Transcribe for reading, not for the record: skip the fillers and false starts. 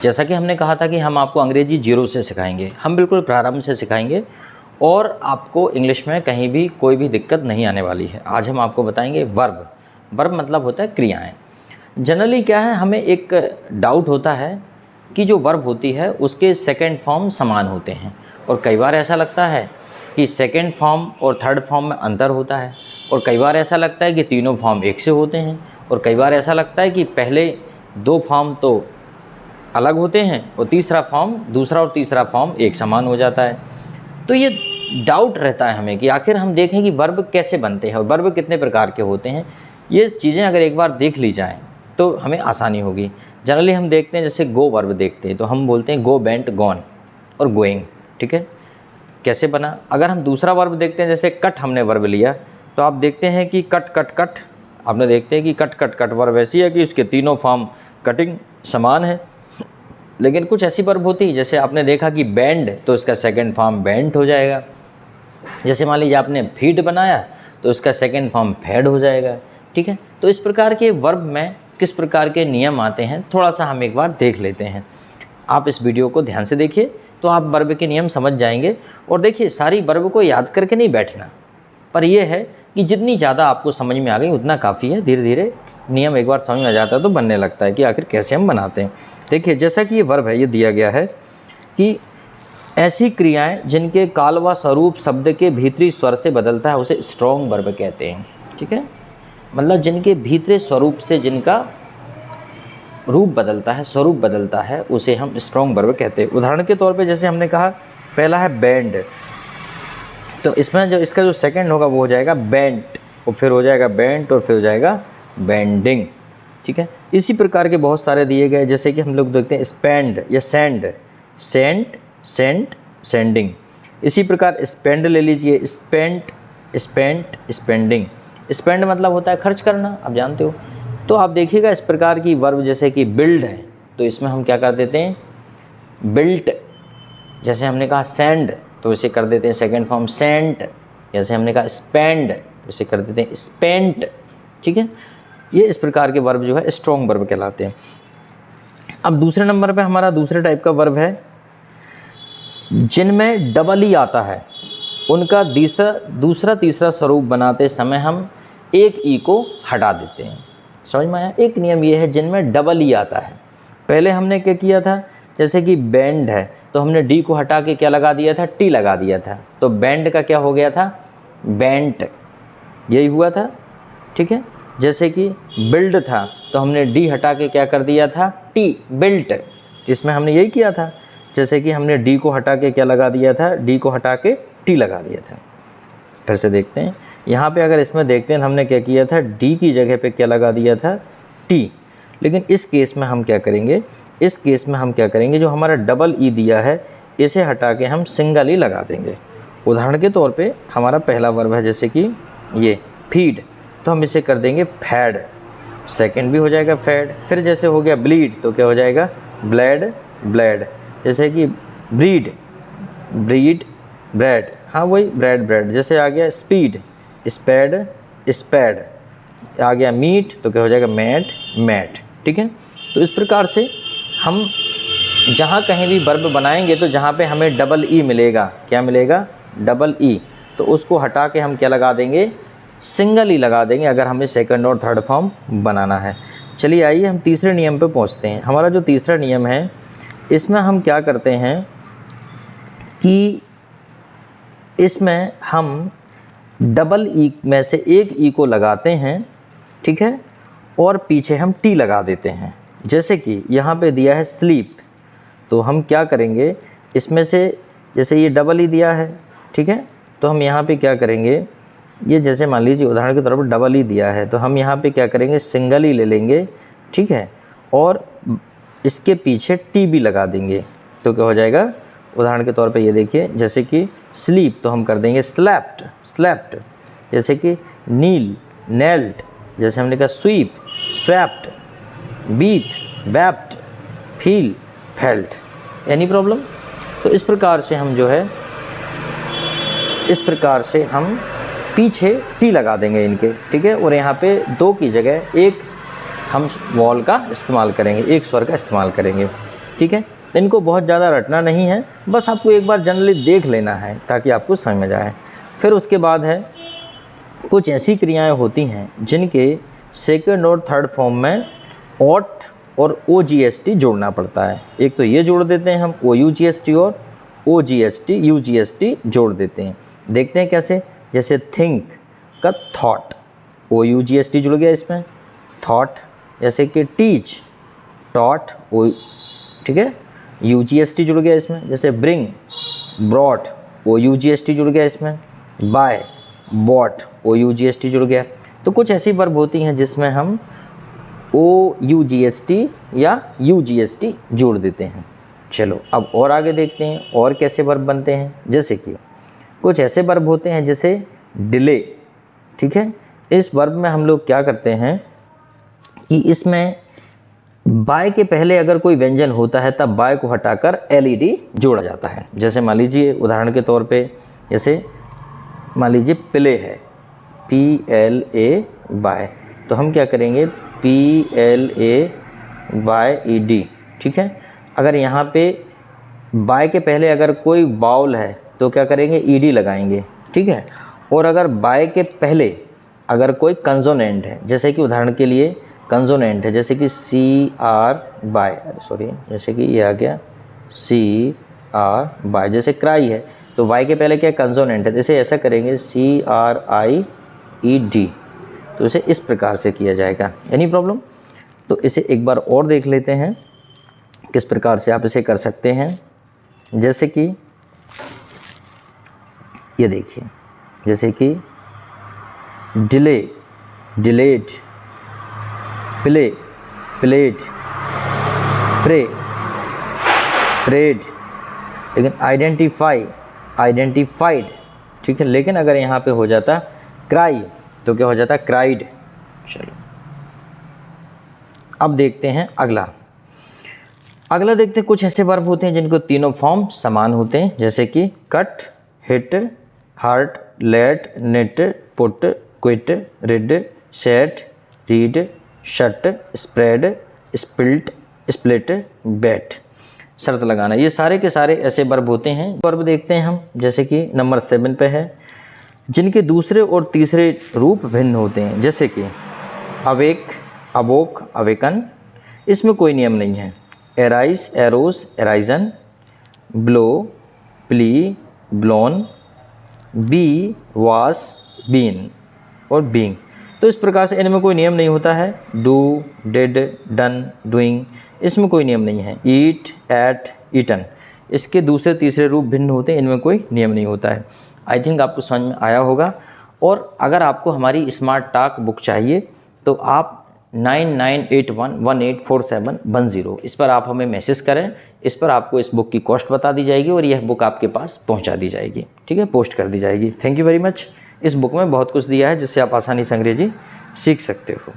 जैसा कि हमने कहा था कि हम आपको अंग्रेजी जीरो से सिखाएंगे, हम बिल्कुल प्रारंभ से सिखाएंगे और आपको इंग्लिश में कहीं भी कोई भी दिक्कत नहीं आने वाली है। आज हम आपको बताएंगे वर्ब। वर्ब मतलब होता है क्रियाएं। जनरली क्या है, हमें एक डाउट होता है कि जो वर्ब होती है उसके सेकंड फॉर्म समान होते हैं, और कई बार ऐसा लगता है कि सेकंड फॉर्म और थर्ड फॉर्म में अंतर होता है, और कई बार ऐसा लगता है कि तीनों फॉर्म एक से होते हैं, और कई बार ऐसा लगता है कि पहले दो फॉर्म तो अलग होते हैं और तीसरा फॉर्म, दूसरा और तीसरा फॉर्म एक समान हो जाता है। तो ये डाउट रहता है हमें कि आखिर हम देखें कि वर्ब कैसे बनते हैं और वर्ब कितने प्रकार के होते हैं। ये चीज़ें अगर एक बार देख ली जाएँ तो हमें आसानी होगी। जनरली हम देखते हैं, जैसे गो वर्ब देखते हैं तो हम बोलते हैं गो, वेंट, गॉन और गोइंग। ठीक है, कैसे बना। अगर हम दूसरा वर्ब देखते हैं, जैसे कट हमने वर्ब लिया, तो आप देखते हैं कि कट कट कट, आपने देखते हैं कि कट कट कट वर्ब ऐसी है कि उसके तीनों फॉर्म कटिंग समान है। लेकिन कुछ ऐसी वर्ब होती है, जैसे आपने देखा कि बैंड, तो इसका सेकंड फॉर्म बैंट हो जाएगा। जैसे मान लीजिए आपने फीड बनाया तो इसका सेकंड फॉर्म फेड हो जाएगा। ठीक है, तो इस प्रकार के वर्ब में किस प्रकार के नियम आते हैं थोड़ा सा हम एक बार देख लेते हैं। आप इस वीडियो को ध्यान से देखिए तो आप वर्ब के नियम समझ जाएंगे। और देखिए, सारी वर्ब को याद करके नहीं बैठना, पर यह है कि जितनी ज़्यादा आपको समझ में आ गई उतना काफ़ी है। धीरे धीरे नियम एक बार समझ में आ जाता है तो बनने लगता है कि आखिर कैसे हम बनाते हैं। देखिए, जैसा कि ये वर्ब है, ये दिया गया है कि ऐसी क्रियाएं जिनके काल व स्वरूप शब्द के भीतरी स्वर से बदलता है उसे स्ट्रॉन्ग वर्ब कहते हैं। ठीक है, मतलब जिनके भीतरी स्वरूप से जिनका रूप बदलता है, स्वरूप बदलता है, उसे हम स्ट्रॉन्ग वर्ब कहते हैं। उदाहरण के तौर पे जैसे हमने कहा, पहला है बैंड, तो इसमें जो इसका जो सेकंड होगा वो हो जाएगा बेंट, और फिर हो जाएगा बेंट, और फिर हो जाएगा बेंडिंग। ठीक है, इसी प्रकार के बहुत सारे दिए गए, जैसे कि हम लोग देखते हैं स्पेंड या सेंड, सेंट, सेंट, सेंडिंग। इसी प्रकार स्पेंड ले लीजिए, स्पेंट, स्पेंट, स्पेंडिंग। स्पेंड मतलब होता है खर्च करना, आप जानते हो। तो आप देखिएगा इस प्रकार की वर्ब, जैसे कि बिल्ड है तो इसमें हम क्या कर देते हैं, बिल्ट। जैसे हमने कहा सेंड, तो इसे कर देते हैं सेकंड फॉर्म सेंट। जैसे हमने कहा स्पेंड, तो इसे कर देते हैं स्पेंट। ठीक है, ये इस प्रकार के वर्ब जो है स्ट्रॉन्ग वर्ब कहलाते हैं। अब दूसरे नंबर पे हमारा दूसरे टाइप का वर्ब है जिनमें डबल ई आता है, उनका दूसरा तीसरा स्वरूप बनाते समय हम एक ई को हटा देते हैं। समझ में आया। एक नियम ये है जिनमें डबल ई आता है। पहले हमने क्या किया था, जैसे कि बैंड है तो हमने डी को हटा के क्या लगा दिया था, टी लगा दिया था, तो बैंड का क्या हो गया था, बेंट, यही हुआ था। ठीक है, जैसे कि बिल्ड था तो हमने डी हटा के क्या कर दिया था, टी, बिल्ट। इसमें हमने यही किया था, जैसे कि हमने डी को हटा के क्या लगा दिया था, डी को हटा के टी लगा दिया था। फिर से देखते हैं, यहाँ पे अगर इसमें देखते हैं हमने क्या किया था, डी की जगह पे क्या लगा दिया था, टी। लेकिन इस केस में हम क्या करेंगे, इस केस में हम क्या करेंगे, जो हमारा डबल ई दिया है इसे हटा के हम सिंगल ई लगा देंगे। उदाहरण के तौर पे हमारा पहला वर्ब है, जैसे कि ये फीड, तो हम इसे कर देंगे फैड, सेकंड भी हो जाएगा फैड। फिर जैसे हो गया ब्लीड तो क्या हो जाएगा, ब्लेड, ब्लेड। जैसे कि ब्रीड, ब्रीड, ब्रेड, हाँ वही ब्रेड, ब्रेड। जैसे आ गया स्पीड, स्पैड, स्पैड। आ गया मीट तो क्या हो जाएगा, मैट, मैट। ठीक है, तो इस प्रकार से हम जहाँ कहीं भी वर्ब बनाएंगे तो जहाँ पे हमें डबल ई मिलेगा, क्या मिलेगा, डबल ई, तो उसको हटा के हम क्या लगा देंगे, सिंगल ई लगा देंगे, अगर हमें सेकंड और थर्ड फॉर्म बनाना है। चलिए आइए हम तीसरे नियम पे पहुँचते हैं। हमारा जो तीसरा नियम है इसमें हम क्या करते हैं कि इसमें हम डबल ई में से एक ई को लगाते हैं, ठीक है, और पीछे हम टी लगा देते हैं। जैसे कि यहाँ पे दिया है स्लीप, तो हम क्या करेंगे, इसमें से जैसे ये डबल ई दिया है, ठीक है, तो हम यहाँ पे क्या करेंगे, ये जैसे मान लीजिए उदाहरण के तौर पर डबल ई दिया है तो हम यहाँ पे क्या करेंगे, सिंगल ई ले लेंगे, ठीक है, और इसके पीछे टी भी लगा देंगे, तो क्या हो जाएगा, उदाहरण के तौर पे ये देखिए, जैसे कि स्लीप तो हम कर देंगे स्लैप्ड, स्लैप्ड। जैसे कि नील, नेल्ड। जैसे हमने कहा sweep, swept, weep, wept, feel, felt. Any problem. तो इस प्रकार से हम जो है, इस प्रकार से हम पीछे टी लगा देंगे इनके, ठीक है, और यहाँ पे दो की जगह एक हम वॉल का इस्तेमाल करेंगे, एक स्वर का इस्तेमाल करेंगे। ठीक है। इनको बहुत ज़्यादा रटना नहीं है, बस आपको एक बार जनरली देख लेना है ताकि आपको समझ में जाए। फिर उसके बाद है कुछ ऐसी क्रियाएं होती हैं जिनके सेकंड और थर्ड फॉर्म में ऑट और OGST जोड़ना पड़ता है। एक तो ये जोड़ देते हैं हम OUGST और OGST UGST जोड़ देते हैं। देखते हैं कैसे। जैसे थिंक का थॉट, OUGST जुड़ गया इसमें, थॉट। जैसे कि टीच, टॉट, ठीक है, UGST जुड़ गया इसमें। जैसे ब्रिंग, ब्रॉट, OUGST जुड़ गया इसमें। बाय, बॉट, OUGST जुड़ गया। तो कुछ ऐसी वर्ब होती हैं जिसमें हम OUGST या UGST जोड़ देते हैं। चलो अब और आगे देखते हैं और कैसे वर्ब बनते हैं। जैसे कि कुछ ऐसे वर्ब होते हैं जैसे डिले, ठीक है। इस वर्ब में हम लोग क्या करते हैं कि इसमें बाय के पहले अगर कोई व्यंजन होता है तब बाय को हटाकर LED जोड़ा जाता है। जैसे मान लीजिए उदाहरण के तौर पे, जैसे मान लीजिए प्ले है, PLA बाय, तो हम क्या करेंगे PLAYED, ठीक है। अगर यहाँ पे बाय के पहले अगर कोई बाउल है तो क्या करेंगे ED लगाएंगे, ठीक है। और अगर बाय के पहले अगर कोई कंसोनेंट है, जैसे कि उदाहरण के लिए कंसोनेंट है जैसे कि CR बाय, सॉरी जैसे कि ये आ गया CR बाय, जैसे क्राई है तो वाई के पहले क्या कंसोनेंट है, जैसे ऐसा करेंगे CRIED, तो इसे इस प्रकार से किया जाएगा। Any problem? तो इसे एक बार और देख लेते हैं किस प्रकार से आप इसे कर सकते हैं। जैसे कि ये देखिए, जैसे कि delay, delayed, play, played, pray, prayed, लेकिन आइडेंटिफाई, आइडेंटिफाइड, ठीक है। लेकिन अगर यहाँ पे हो जाता क्राई तो क्या हो जाता क्राइड। चलो अब देखते हैं अगला। अगला देखते हैं कुछ ऐसे वर्ब होते हैं जिनको तीनों फॉर्म समान होते हैं, जैसे कि cut, hit, hurt, let, net, put, quit, rid, set, read, shut, spread, spilt, split, bet, शर्त लगाना। ये सारे के सारे ऐसे वर्ब होते हैं। वर्ब देखते हैं हम, जैसे कि नंबर 7 पे है, जिनके दूसरे और तीसरे रूप भिन्न होते हैं, जैसे कि अवेक, अवोक, अवेकन, इसमें कोई नियम नहीं है। Arise, arose, arisen, blow, blew, blown, be, was, been और बीइंग। तो इस प्रकार से इनमें कोई नियम नहीं होता है। डू, डिड, डन, डूइंग, इसमें कोई नियम नहीं है। ईट, एट, ईटन, इसके दूसरे तीसरे रूप भिन्न होते हैं, इनमें कोई नियम नहीं होता है। आई थिंक आपको समझ में आया होगा। और अगर आपको हमारी स्मार्ट टॉक बुक चाहिए तो आप 9981184710 इस पर आप हमें मैसेज करें। इस पर आपको इस बुक की कॉस्ट बता दी जाएगी और यह बुक आपके पास पहुंचा दी जाएगी, ठीक है, पोस्ट कर दी जाएगी। Thank you very much. इस बुक में बहुत कुछ दिया है जिससे आप आसानी से अंग्रेजी सीख सकते हो।